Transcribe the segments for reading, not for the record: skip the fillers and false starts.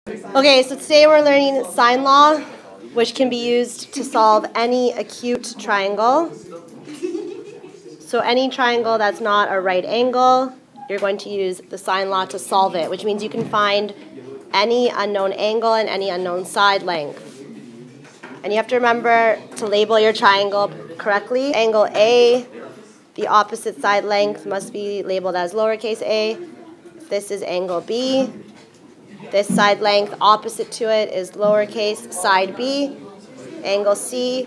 Okay, so today we're learning sine law, which can be used to solve any acute triangle. So any triangle that's not a right angle, you're going to use the sine law to solve it, which means you can find any unknown angle and any unknown side length. And you have to remember to label your triangle correctly. Angle A, the opposite side length must be labeled as lowercase a. This is angle B. This side length opposite to it is lowercase side B. Angle C,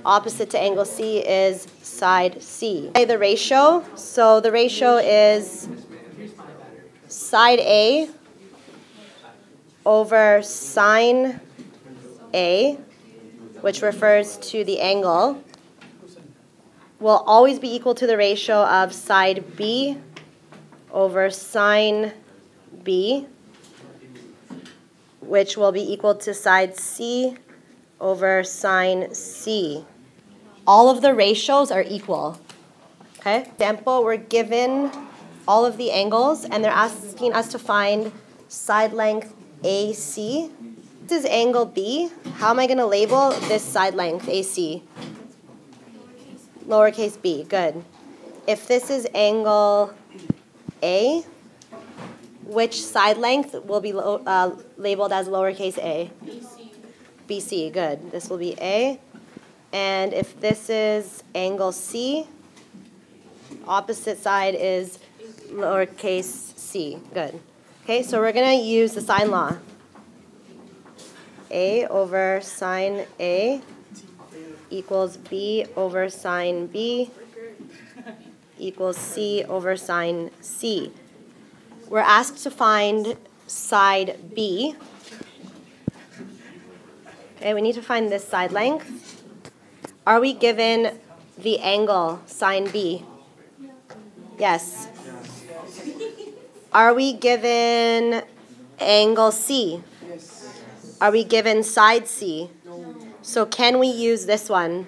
opposite to angle C is side C. The ratio, so the ratio is side A over sine A, which refers to the angle, will always be equal to the ratio of side B over sine B, which will be equal to side C over sine C. All of the ratios are equal. Okay? Example, we're given all of the angles, and they're asking us to find side length AC. This is angle B. How am I going to label this side length, AC? Lowercase b, good. If this is angle A, which side length will be labeled as lowercase a? BC. BC, good. This will be A. And if this is angle C, opposite side is lowercase c, good. Okay, so we're going to use the sine law. A over sine A equals B over sine B equals C over sine C. We're asked to find side B. Okay, we need to find this side length. Are we given the angle sine B? Yes. Are we given angle C? Are we given side C? So can we use this one?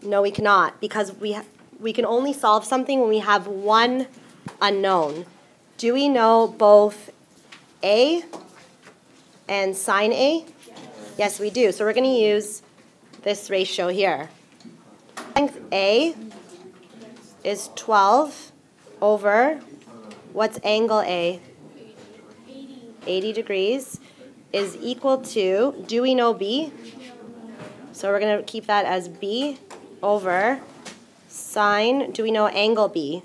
No, we cannot, because we can only solve something when we have one unknown. Do we know both A and sine A? Yes, we do. So we're going to use this ratio here. Length A is 12 over, what's angle A? 80 degrees is equal to, do we know B? So we're going to keep that as B over sine, do we know angle B?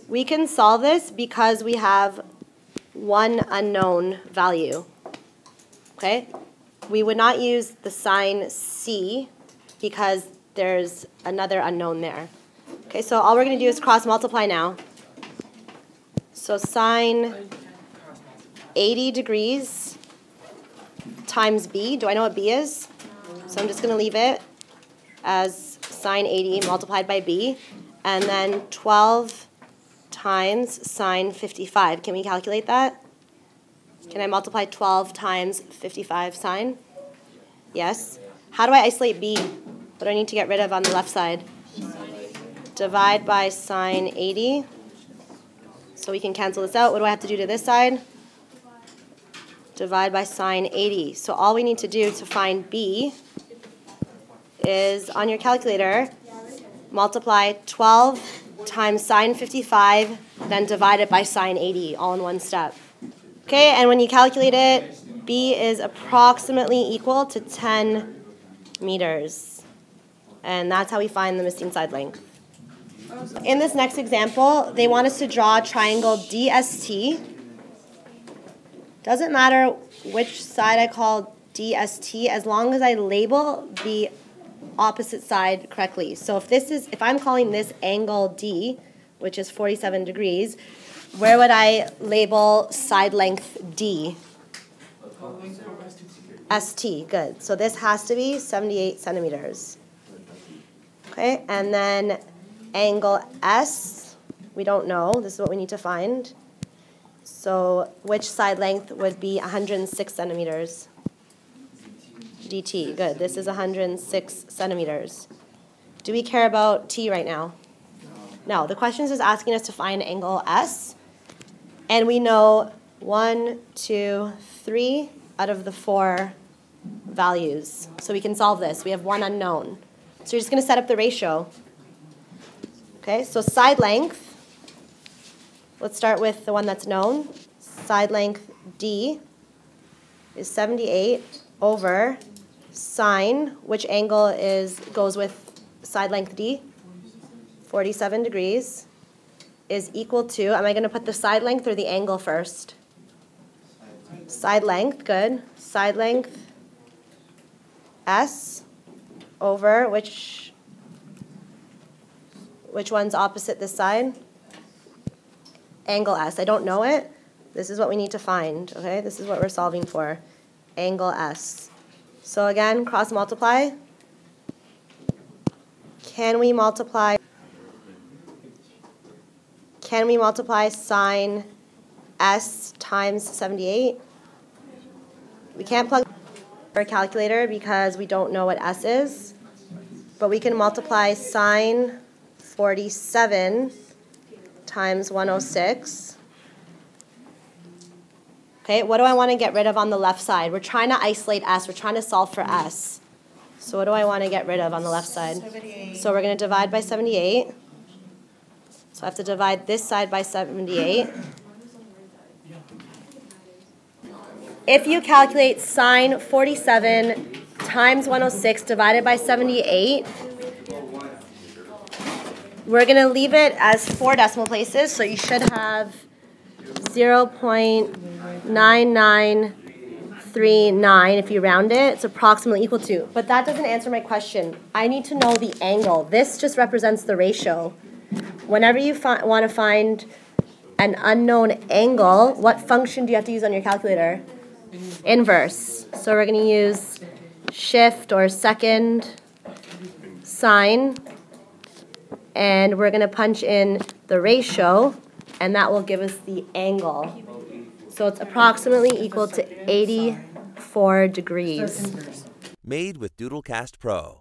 We can solve this because we have one unknown value. Okay? We would not use the sine C because there's another unknown there. Okay, so all we're going to do is cross multiply now. So sine 80 degrees times B. Do I know what B is? So I'm just going to leave it as sine 80 multiplied by B. And then 12 times sine 55. Can we calculate that? Can I multiply 12 times 55 sine? Yes. How do I isolate B? What do I need to get rid of on the left side? Divide by sine 80. So we can cancel this out. What do I have to do to this side? Divide by sine 80. So all we need to do to find B is, on your calculator, multiply 12 times sine 55, then divide it by sine 80, all in one step. Okay, and when you calculate it, B is approximately equal to 10 meters. And that's how we find the missing side length. In this next example, they want us to draw a triangle DST. Doesn't matter which side I call DST, as long as I label the opposite side correctly. So if I'm calling this angle D, which is 47 degrees, where would I label side length D? ST, good. So this has to be 78 centimeters. Okay, and then angle S, we don't know. This is what we need to find. So which side length would be 106 centimeters? DT, good. This is 106 centimeters. Do we care about T right now? No. The question is asking us to find angle S. And we know 1, 2, 3 out of the 4 values. So we can solve this. We have one unknown. So you're just going to set up the ratio. Okay, so side length, let's start with the one that's known. Side length D is 78 over sine, which angle goes with side length D? 47 degrees, is equal to, am I going to put the side length or the angle first? Side length, good. Side length S over which one's opposite this side? Angle S. I don't know it. This is what we need to find, okay? This is what we're solving for. Angle S. So again, cross multiply. Can we multiply sine S times 78? We can't plug our calculator because we don't know what S is, but we can multiply sine 47 times 106. Okay, what do I want to get rid of on the left side? We're trying to isolate S. We're trying to solve for S. So what do I want to get rid of on the left side? 78. So we're going to divide by 78. So I have to divide this side by 78. If you calculate sine 47 times 106 divided by 78, we're going to leave it as 4 decimal places, so you should have 0.9939 if you round it. It's approximately equal to. But that doesn't answer my question. I need to know the angle. This just represents the ratio. Whenever you want to find an unknown angle, what function do you have to use on your calculator? Inverse. So we're going to use shift or second sine, and we're going to punch in the ratio, and that will give us the angle. So it's approximately equal to 84 degrees. Made with Doodlecast Pro.